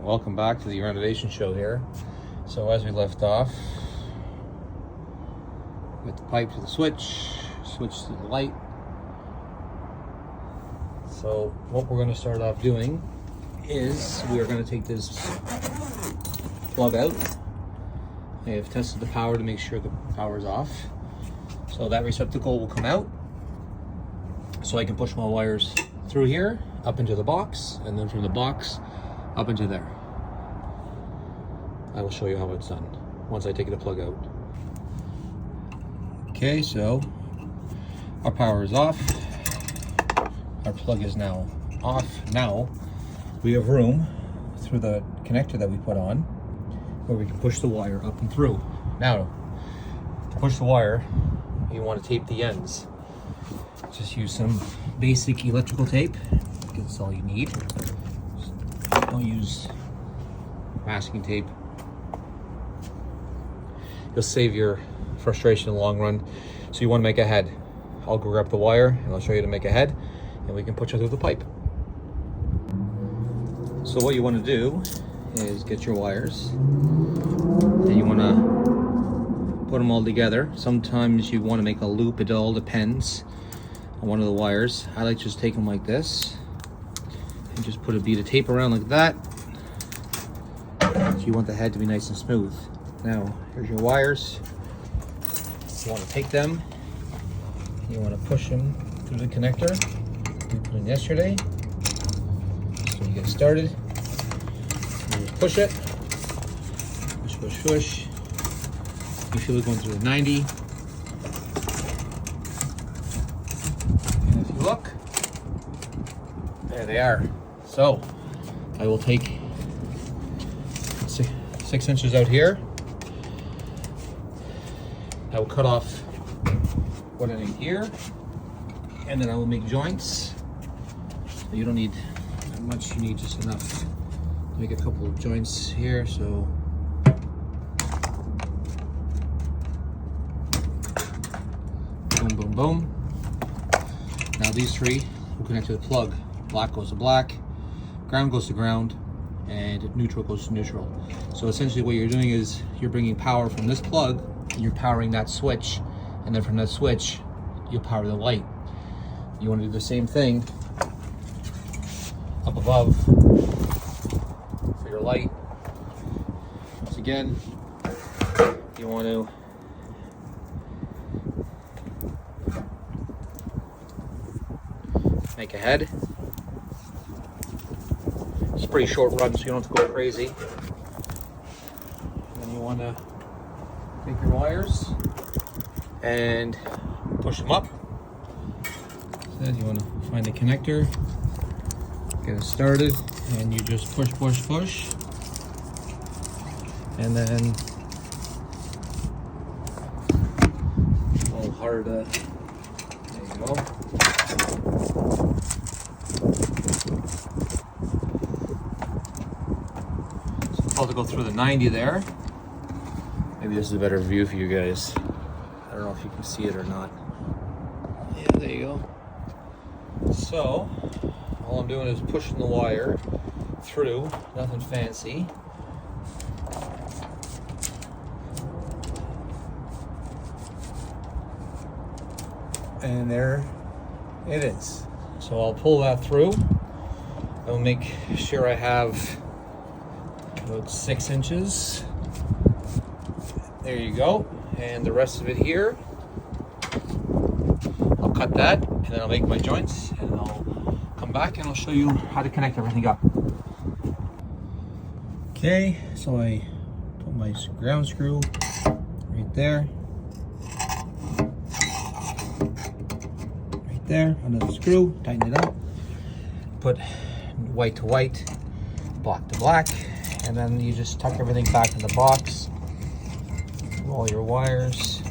Welcome back to the renovation show here. So as we left off, with the pipe to the switch to the light. So what we're going to start off doing is we are going to take this plug out. I have tested the power to make sure the power is off. So that receptacle will come out, so I can push my wires through here, up into the box, and then from the box up into there. I will show you how it's done once I take the plug out. Okay, so our power is off. Our plug is now off. Now we have room through the connector that we put on where we can push the wire up and through. Now, to push the wire, you want to tape the ends. Just use some basic electrical tape. That's all you need. Don't use masking tape. You'll save your frustration in the long run. So you want to make a head. I'll go grab the wire and I'll show you to make a head, and we can push it through the pipe. So what you want to do is get your wires and you want to put them all together. Sometimes you want to make a loop. It all depends on one of the wires. I like to just take them like this and just put a bead of tape around like that. So you want the head to be nice and smooth. Now, here's your wires. You want to take them, you want to push them through the connector we put in yesterday. So you get started, you just push it, push, push, push. You feel it going through the 90. And if you look, there they are. So I will take 6 inches out here. I will cut off what I need here, and then I will make joints. So you don't need that much, you need just enough to make a couple of joints here. So boom, boom, boom. Now these three will connect to the plug. Black goes to black, ground goes to ground, and neutral goes to neutral. So essentially what you're doing is you're bringing power from this plug, you're powering that switch, and then from that switch you'll power the light. You want to do the same thing up above for your light. Once again, you want to make a head. It's a pretty short run, so you don't have to go crazy. And then you want to take your wires and push them up. Then you want to find the connector, get it started, and you just push, push, push. And then a little harder. There you go. So I'll go through the 90 there. Maybe this is a better view for you guys. I don't know if you can see it or not. Yeah, there you go. So, all I'm doing is pushing the wire through, nothing fancy. And there it is. So I'll pull that through. I'll make sure I have about 6 inches. There you go. And the rest of it here, I'll cut that, and then I'll make my joints, and I'll come back and I'll show you how to connect everything up. Okay, so I put my ground screw right there. Right there, under the screw, tighten it up. Put white to white, black to black, and then you just tuck everything back in the box. All your wires,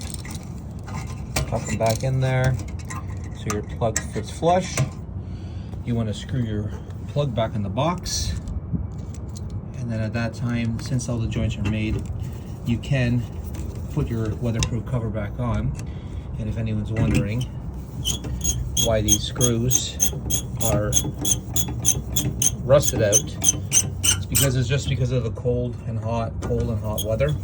tuck them back in there so your plug fits flush. You want to screw your plug back in the box, and then at that time, since all the joints are made, you can put your weatherproof cover back on. And if anyone's wondering why these screws are rusted out, it's because it's just because of the cold and hot weather.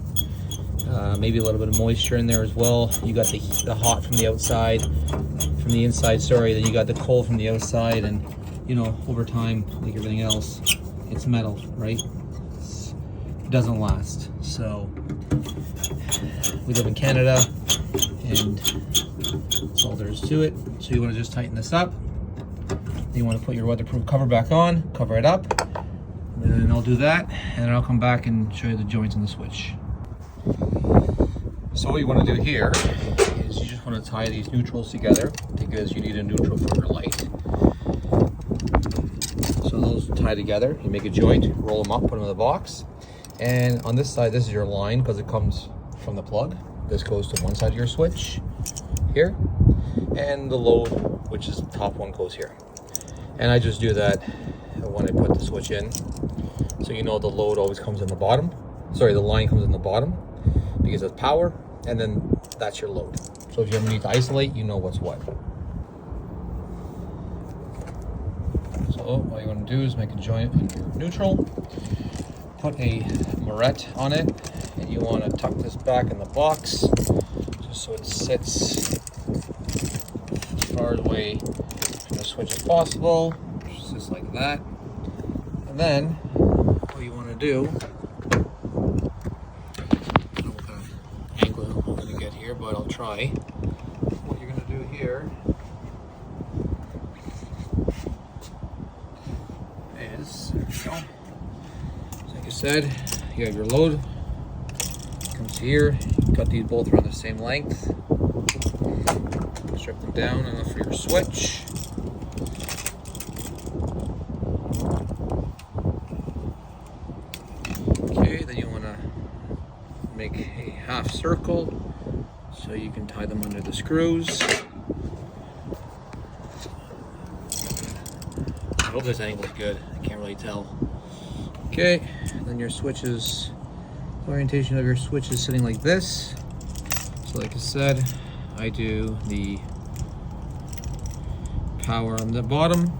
Maybe a little bit of moisture in there as well. You got the hot from the outside, from the inside, sorry, then you got the cold from the outside, and you know, over time, like everything else, it's metal, right? It doesn't last. So we live in Canada, and that's all there is to it. So you want to just tighten this up. Then you want to put your weatherproof cover back on, cover it up, and then I'll do that, and then I'll come back and show you the joints on the switch. So what you want to do here is you just want to tie these neutrals together, because you need a neutral for your light. So those tie together, you make a joint, roll them up, put them in the box. And on this side, this is your line, because it comes from the plug. This goes to one side of your switch here, and the load, which is the top one, goes here. And I just do that when I put the switch in, so you know the load always comes in the bottom. Sorry, the line comes in the bottom because it's power, and then that's your load. So if you ever need to isolate, you know what's what. So all you want to do is make a joint on your neutral, put a moret on it, and you want to tuck this back in the box just so it sits as far away from the switch as possible, just like that. And then what you want to do, I don't know what kind of angle I'm going to get here, but I'll try. What you're going to do here is, there we go. So like I said, you have your load, comes here, you cut these both around the same length, strip them down enough for your switch. Okay, then you want to make a half circle so you can tie them under the screws. I hope this angle is good, I can't really tell. Okay, then your switches, the orientation of your switch is sitting like this. So like I said, I do the power on the bottom,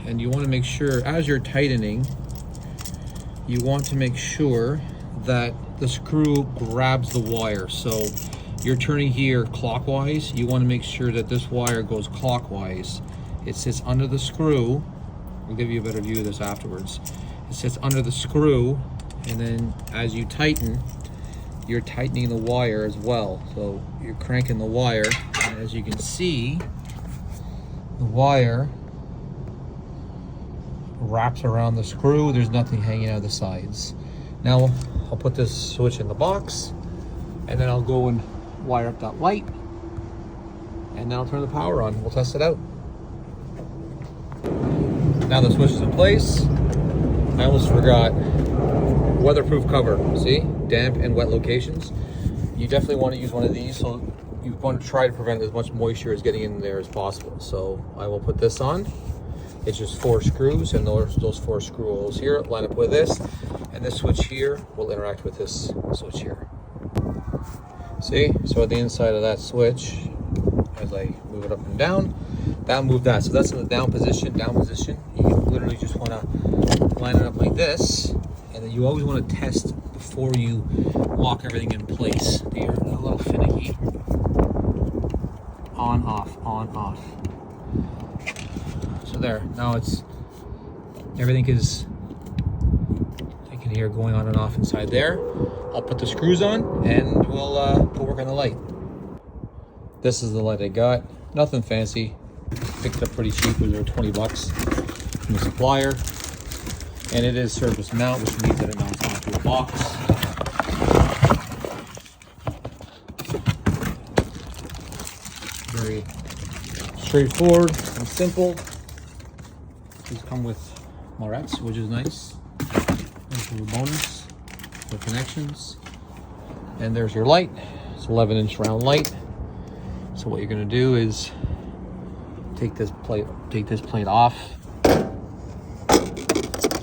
and you want to make sure as you're tightening, you want to make sure that the screw grabs the wire. So you're turning here clockwise, you want to make sure that this wire goes clockwise. It sits under the screw. I'll give you a better view of this afterwards. It sits under the screw, and then as you tighten, you're tightening the wire as well. So you're cranking the wire, and as you can see, the wire wraps around the screw. There's nothing hanging out of the sides. Now I'll put this switch in the box, and then I'll go and wire up that light, and then I'll turn the power on. We'll test it out. Now the switch is in place. I almost forgot, weatherproof cover. See, damp and wet locations. You definitely want to use one of these, so you want to try to prevent as much moisture as getting in there as possible. So I will put this on. It's just 4 screws, and those 4 screw holes here line up with this, and this switch here will interact with this switch here. See, so at the inside of that switch, as I move it up and down, that moved that. So that's in the down position. You literally just want to line it up like this, and then you always want to test before you lock everything in place. They're a little finicky. On, off, on, off. So there, now it's, everything is, I can hear going on and off inside there. I'll put the screws on, and we'll work on the light. This is the light I got. Nothing fancy. Picked up pretty cheap. It was 20 bucks from the supplier. And it is surface mount, which means that it mounts onto a box. Very straightforward and simple. These come with morets, which is nice. There's a little bonus for connections. And there's your light. It's 11-inch round light. So what you're going to do is take this plate off.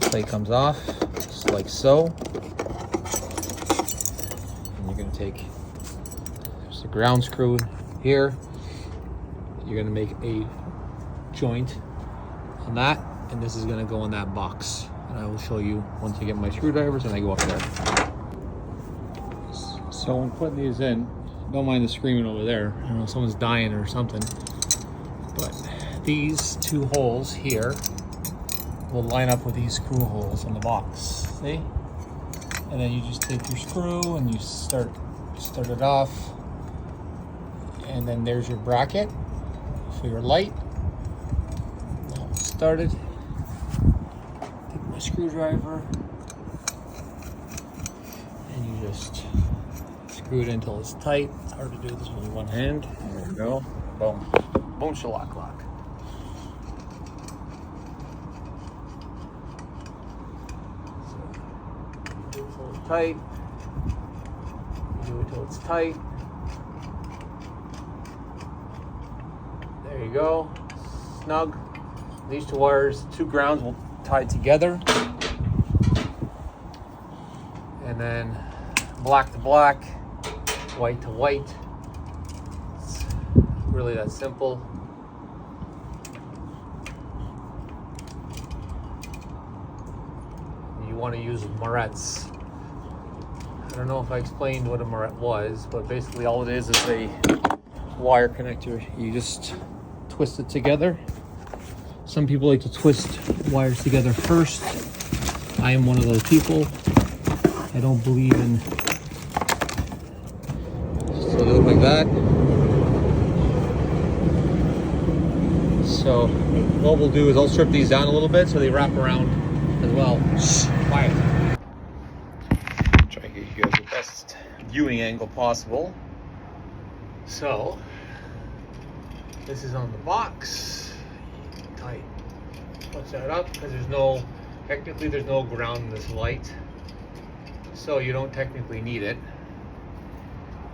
Plate comes off, just like so. And you're going to take, there's the ground screw here. You're going to make a joint on that, and this is going to go in that box. And I will show you once I get my screwdrivers and I go up there. So when putting these in, don't mind the screaming over there. I don't know, someone's dying or something. But these 2 holes here will line up with these screw holes on the box. See? And then you just take your screw and you start it off. And then there's your bracket for your light. Now it's started. Take my screwdriver and you just screw it until it's tight. It's hard to do this with one hand. There we go. Boom. Boom shalock lock. So, do it till it's tight. Do it till it's tight. There you go. Snug. These 2 wires, 2 grounds will tie together. And then black to black, white to white. It's really that simple. You want to use morettes. I don't know if I explained what a morette was, but basically all it is a wire connector. You just twist it together. Some people like to twist wires together first. I am one of those people. I don't believe in. So they look like that. So what we'll do is I'll strip these down a little bit so they wrap around as well. Shh, quiet. Try to get you guys the best viewing angle possible. So this is on the box. Tight. Push that up because technically there's no ground in this light. So you don't technically need it.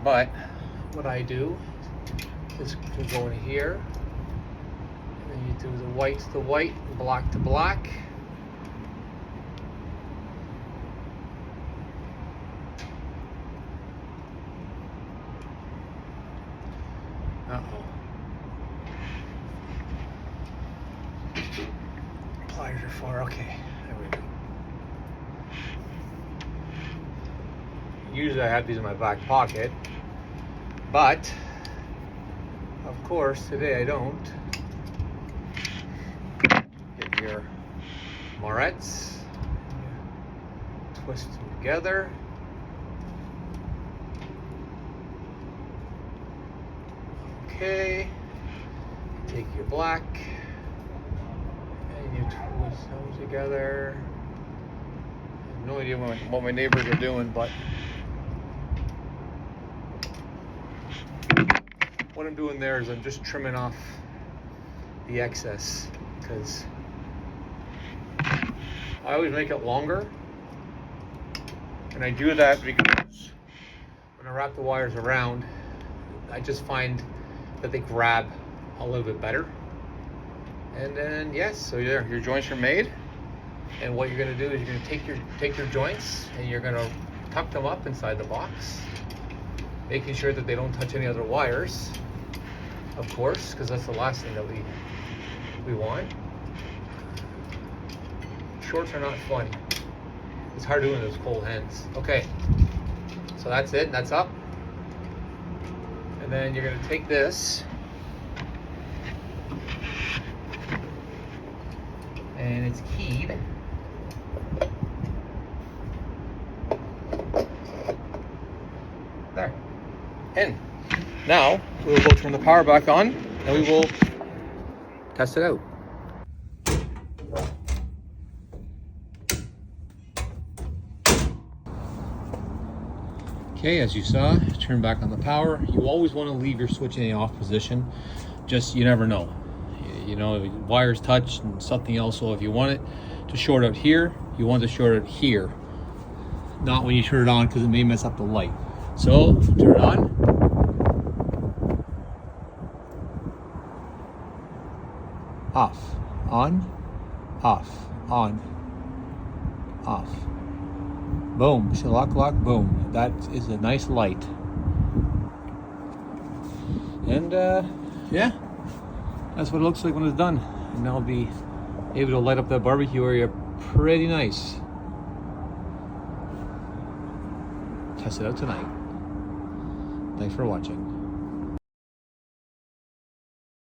But what I do is to go in here and you do the white to white, black to black. Uh-oh. Pliers are far. Okay, there we go. Usually I have these in my back pocket, but of course today I don't. Get your morettes, twist them together. Okay, take your black and you twist them together. I have no idea what my neighbors are doing, but what I'm doing there is I'm just trimming off the excess because I always make it longer, and I do that because when I wrap the wires around, I just find that they grab a little bit better. And then yes, so your joints are made, and what you're going to do is you're going to take your joints and you're going to tuck them up inside the box, making sure that they don't touch any other wires, of course, because that's the last thing that we want. Shorts are not fun. It's hard doing those cold hands. Okay, so that's it. That's up. And then you're going to take this and it's keyed. There. In. Now we'll go turn the power back on and we will test it out. Okay, as you saw, turn back on the power. You always want to leave your switch in the off position. Just, you never know. You know, wires touch and something else. So if you want it to short out here, you want to short out here. Not when you turn it on, because it may mess up the light. So, turn it on. Off. On. Off. On. Off. Boom. Shalock lock. Boom. That is a nice light. And yeah, that's what it looks like when it's done. And I'll be able to light up that barbecue area pretty nice. Test it out tonight. Thanks for watching.